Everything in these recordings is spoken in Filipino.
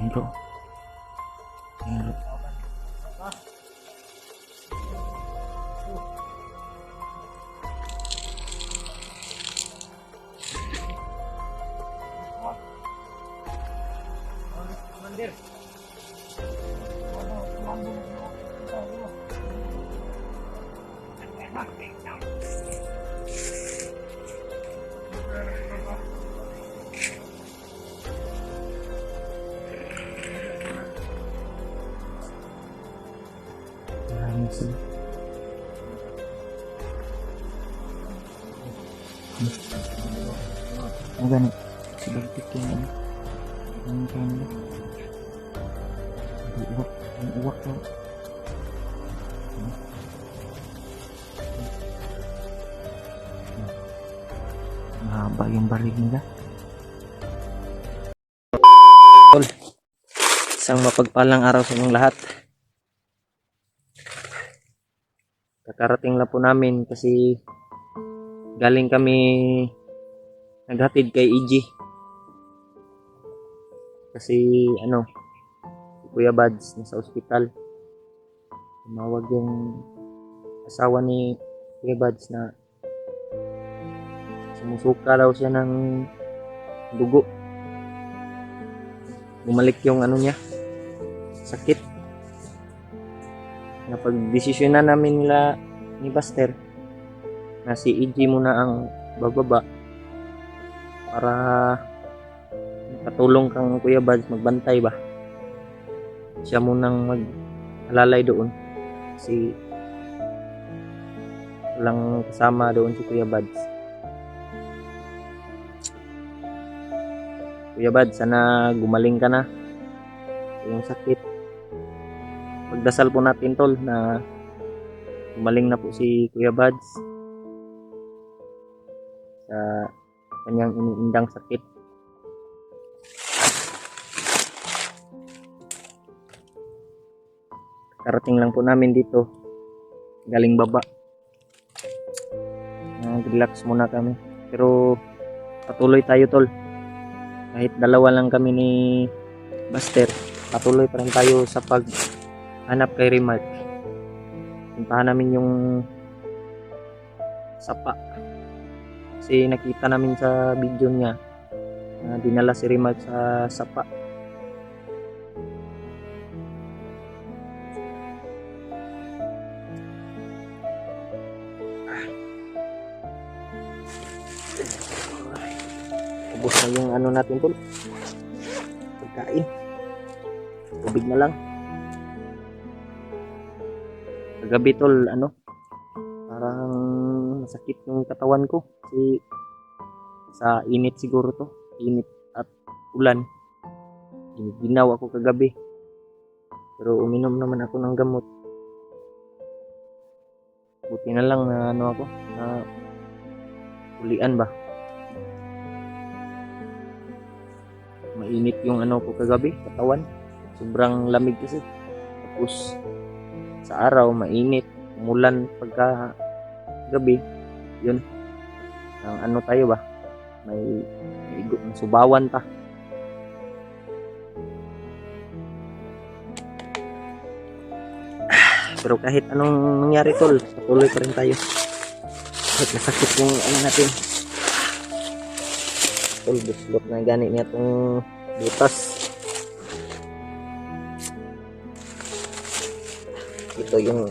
Ayan bro. Ayan bro. Maraming sila. Ang ganit. Sibaltik yung ano. Ang kanya. Ang uwak na. Mahaba yung baril nila. Isang mapagpalang araw sa inyong lahat. Kakarating lang po namin kasi galing kami naghatid kay EG. Kasi si Kuya Bads nasa ospital. Tumawag yung asawa ni Kuya Bads na sumusuka daw siya ng dugo. Bumalik yung niya, sakit. Napag-desisyon na namin nila ni Buster na si EG muna ang bababa para katulong kang Kuya Bads magbantay ba. Siya munang mag-alalay doon kasi walang kasama doon si Kuya Bads. Kuya Bads, sana gumaling ka na yung sakit. Pagdasal po natin tol na gumaling na po si Kuya Bads sa kanyang iniindang sakit. Karating lang po namin dito galing baba. Relax muna kami pero patuloy tayo tol. Kahit dalawa lang kami ni Buster, patuloy pa rin tayo sa paghanap kay Remark. Puntahan namin yung sapa. Kasi nakita namin sa video niya na dinala si Remark sa sapa. Ubos na yung natin tol. Pagkain. Tubig na lang. Kagabi tol, parang masakit yung katawan ko. Kasi sa init siguro to. Init at ulan. Ginaw ako kagabi. Pero uminom naman ako ng gamot. Buti na lang na ako, na ulian ba. Mainit yung ko kagabi, katawan. Sobrang lamig kasi. Tapos sa araw mainit, umulan pagka gabi. Yun. Ang tayo ba? May subawan pa. Pero kahit anong nangyari tol, patuloy pa rin tayo. Kahit nasakit yung natin. Tol, buslot na gani niya itong butas. Ito yung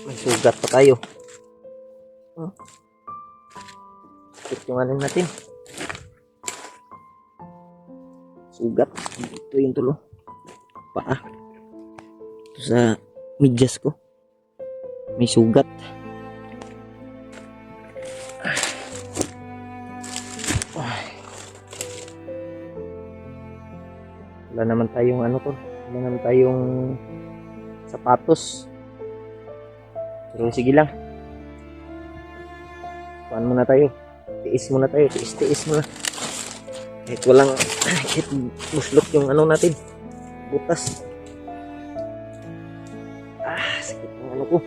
may sugat pa tayo. Ito yung natin. Sugat. Ito yung tulo. Paa. Ito sa medyas ko. May sugat. Wala naman tayong wala naman tayong sapatos. Pero sige lang. Kuhaan muna tayo. Tiis muna tayo. Tiis muna. Kahit walang, kahit muslok yung natin. Butas. Sakit ng ko.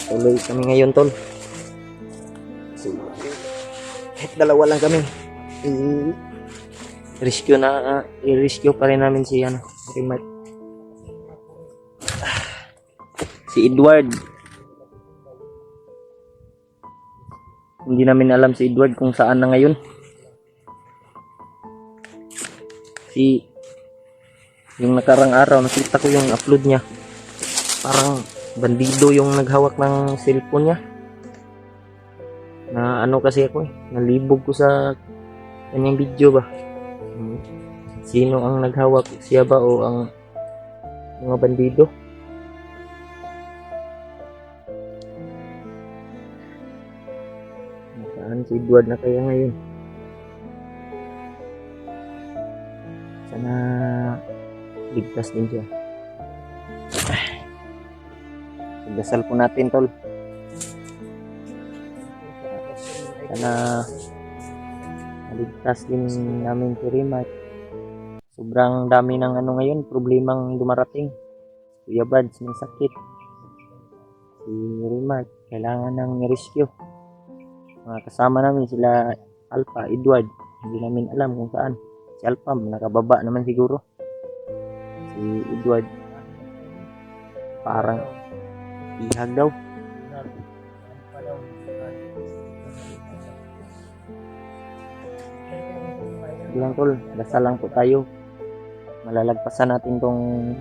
Tuloy kami ngayon tol. Kasi kahit dalawa lang kami. i-rescue pa rin namin si Remark. Si Edward. Hindi namin alam si Edward kung saan na ngayon. Yung nakarang araw nakita ko yung upload niya. Parang bandido yung naghawak ng cellphone niya. Na ano kasi ako nalibog ko sa kanyang video ba. Sino ang naghawak? Siya ba o ang mga bandido? Nasaan si Edward na kaya ngayon? Sana ligtas din siya. Dasal po natin, tol. Sana maligtas din namin si Remark. Sobrang dami ng ngayon, problemang dumarating. Kuya Buds, may sakit. Si Remark, kailangan ng rescue. Mga kasama namin sila Alpha, Edward. Hindi namin alam kung saan. Si Alpha, nakababa naman siguro. Si Edward, parang ihag daw. Bilang tol, dasal lang po tayo. Malalagpasan natin tong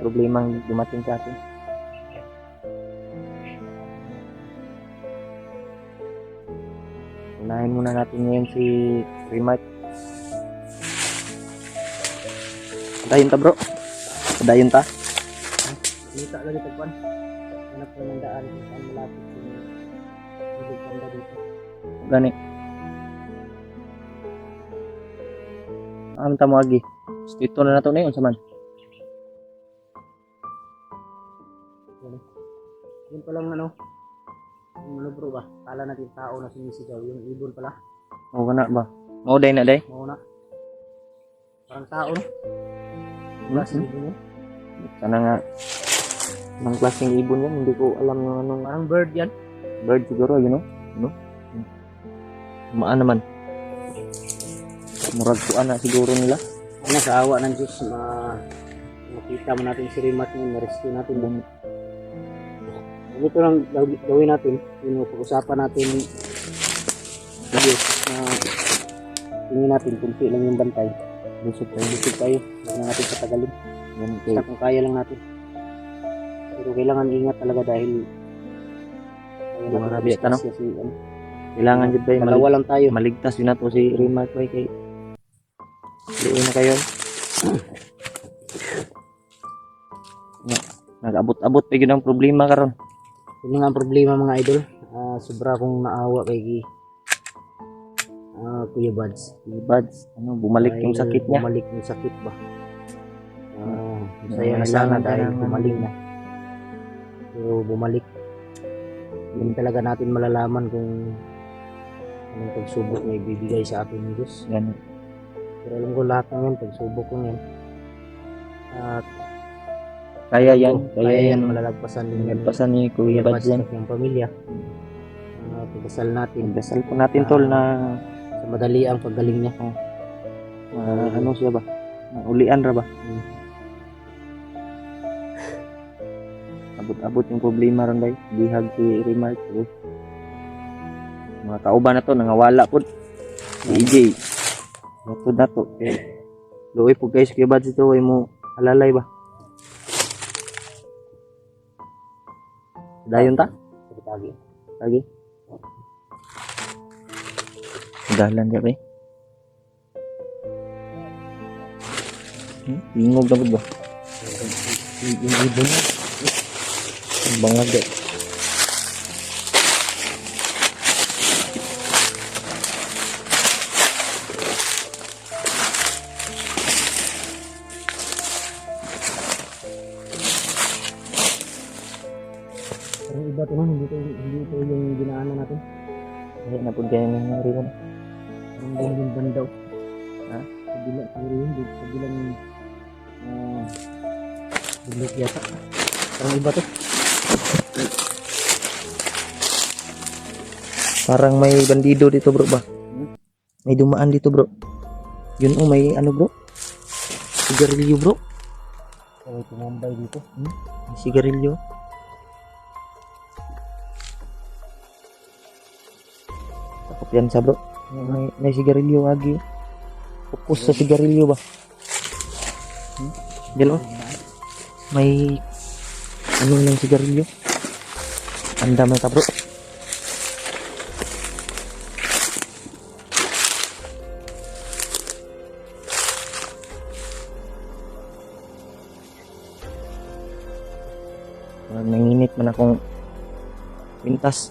problemang dumating sa atin. Unahin muna natin ngayon si Remark. Padayon ta, bro. Padayon ta. Minta lagi tagpan. Anak ko ng daan kung saan malapit yung banda dito. Gani. Ang tamo agi. Dito na nato na yun sa man. Yun palang yung bro ba? Kala natin tao na sumisigaw. Yung ibon pala. Oo na ba? Oo day na day? Oo na. Parang tao no? Sana nga anong klaseng ibon yan, hindi ko alam yung anong parang bird yan. Bird siguro, you know? Maan naman. Murag ko na siguro nila. Ano sa awa ng Diyos, makita mo natin si Remark ngayon, ma-rescue natin doon. Ito lang gawin natin, yung pag-usapan natin sa Diyos na tingin natin, kunti lang yung bantay. Busog tayo, huwag na natin patagalin. Basta kung kaya lang natin. Pero kailangan ingat talaga dahil marami ka no? Kailangan dyan tayo dalawa lang tayo. Maligtas yun na to si Remark kay doon na kayo. Nag-abot-abot pa yun ang problema karon. Yun nga ang problema mga idol. Sobra kong naawa kay Kuya Buds. Kuya Buds, bumalik yung sakit niya. Bumalik yung sakit ba? Masaya na sana dahil bumalik na. Pero bumalik. Hindi talaga natin malalaman kung anong pagsubok na ibibigay sa atin ng Diyos. Ganun. Pero alam ko lahat ng yan, pagsubok ko yan. At kaya yan malalagpasan din. Malalagpasan ni Kuya Buds yan. Yung pamilya. Pagdasal natin. Pagdasal po natin tol na sa madali ang paggaling niya. Ano siya ba? Ulian ra ba? Abot-abot yung problema ron bay. Bihag si Remark. Mga kauban na to, nangawala po. Si EJ. Na to. Luoy po guys, Kuya Buds ito. Huwag mo alalay ba? Dayon ta? Lagi. Dalan ka ba eh? Ingog na ba? Yung ibon na. Ang bangag eh. Ang iba ito na, hindi ito yung ginaanan natin. Ay, napod kaya nangyari ko na. Ang bandaw. Ha? Kabilang siguro yun, kabilang bundok yata. Parang iba to. Parang may bandido dito bro ba? May dumaan dito bro. Yun oh, may ano bro. Sigarilyo bro. May tumambay dito. May sigarilyo. Takot yan sa bro. May sigarilyo lagi. Fokus sa sigarilyo ba? Diyan oh. May ano ng sigarilyo. Anda man ka bro. Nanginit man akong pintas.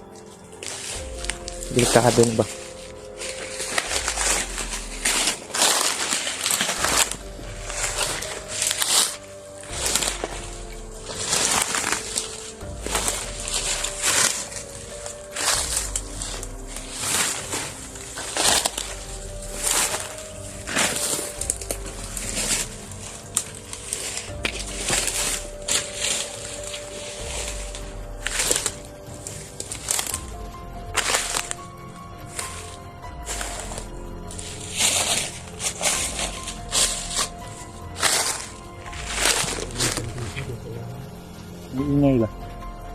Delikado ba? Ingay ba?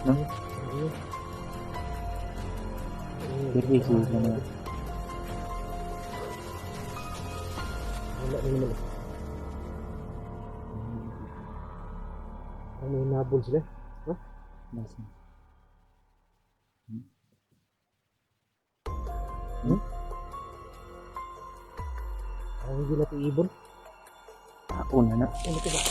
No? Servis sih sana. Wala na naman. Ano yung nabol sila? Ha? Nasa. Ang hindi natin ibon. Ako na na. Ano ito ba?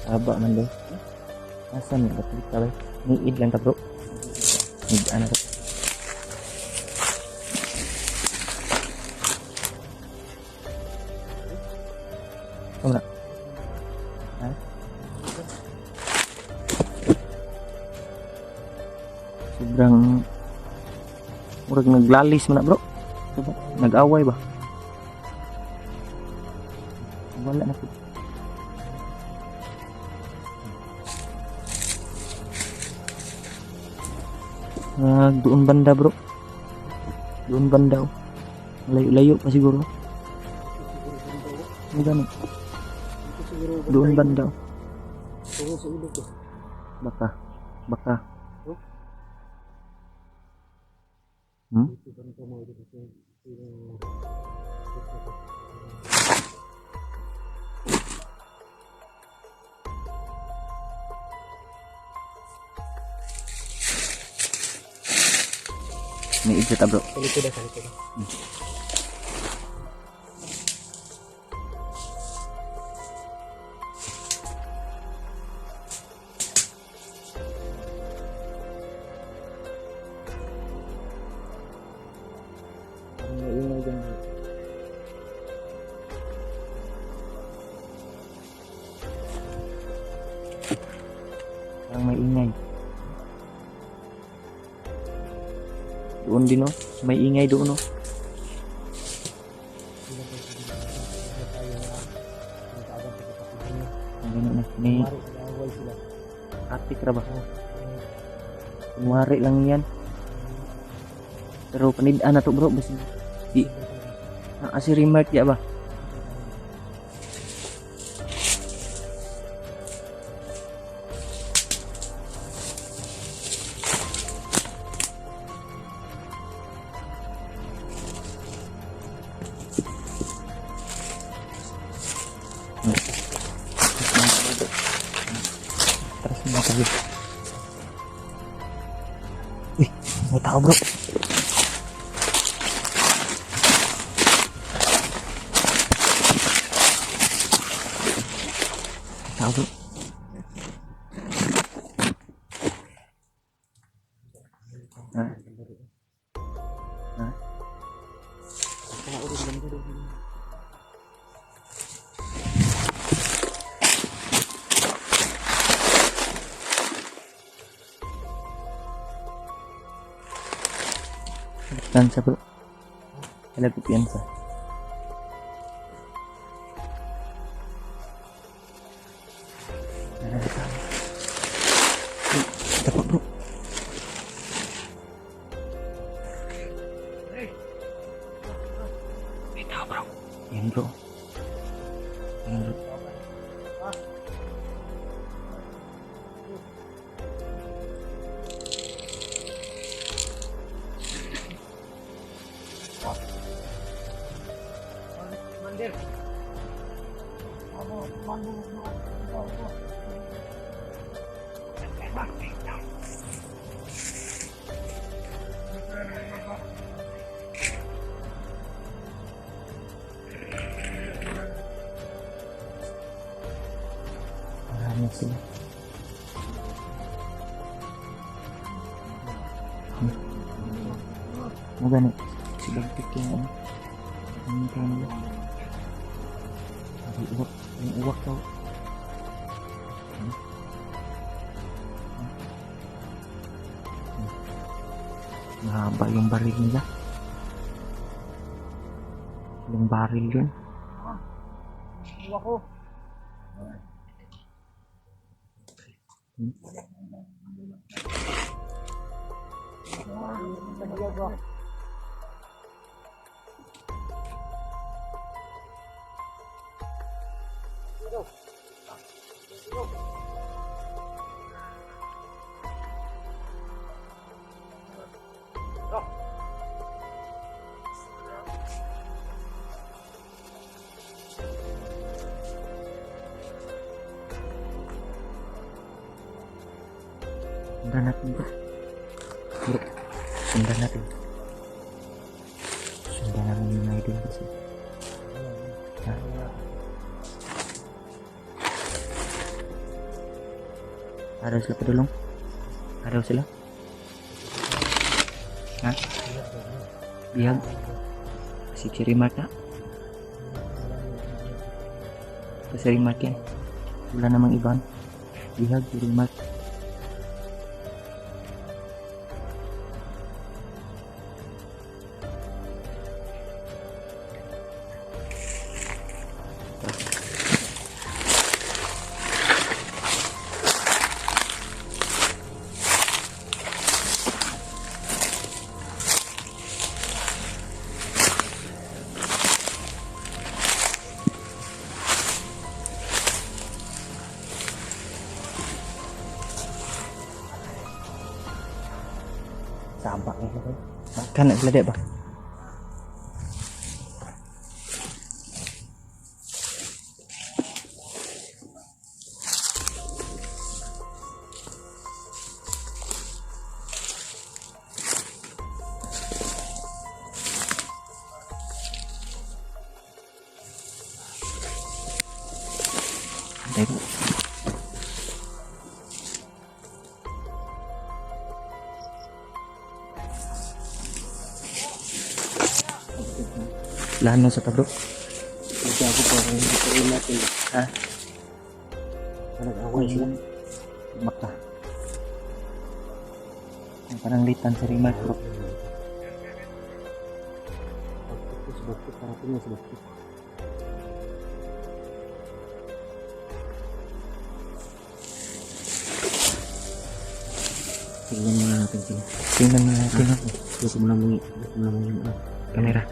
Haba man daw. Asan yung batlit ka ba? Niid lang ka bro. Niid ano ka? Kumana. Ha? Sobrang murag naglalis man na bro. Diba? Nag-away ba? Wala na po. Doon banda bro. Doon banda oh. Layo-layo pa siguro. Ano ganun? Doon banda oh. Tungo sa ilog ko. Baka. Baka. Ito ba nito mo dito sa May idyo ta bro. sa likod na, sa likod. Parang maingay dyan. Parang maingay. Doon din oh. May ingay doon oh. Ang ganun na. May atik ra ba? Kunwari lang yan. Pero panidaan na to bro. Basta di. Si remark ya ba? Terus mo tayo. Uy, may tao bro. tao bro. Ha? Ha? Piyansa bro. Ada piyansa. Ada tao. Dapat bro. May tao bro. Yan bro. Yan bro. Marami sila. Magani sila pikir ano? Ini kan nila. Yung uwak daw. Mahaba yung baril nila. Yung baril yun. Uwak ko. Sundan natin bro. Bro, sundan natin. Sundan namin yung idol kasi. Ha? Araw sila padulong? Araw sila? Ha? Bihag? Si Chirimat na? Kasi Rimat yan. Wala namang iban. Bihag, Chirimat. Sabak ni sila. Makan nak sila dek ba? Dek. Lano sa tabro. Hindi ako pa rin dito rin natin. Ha? Nag-away sila. Baka. Ang parang litan sa Rimat bro. Bakit parating na sila. Tingnan muna natin sila. Tingnan mo natin ha. Gusto mo naman yung Kamera.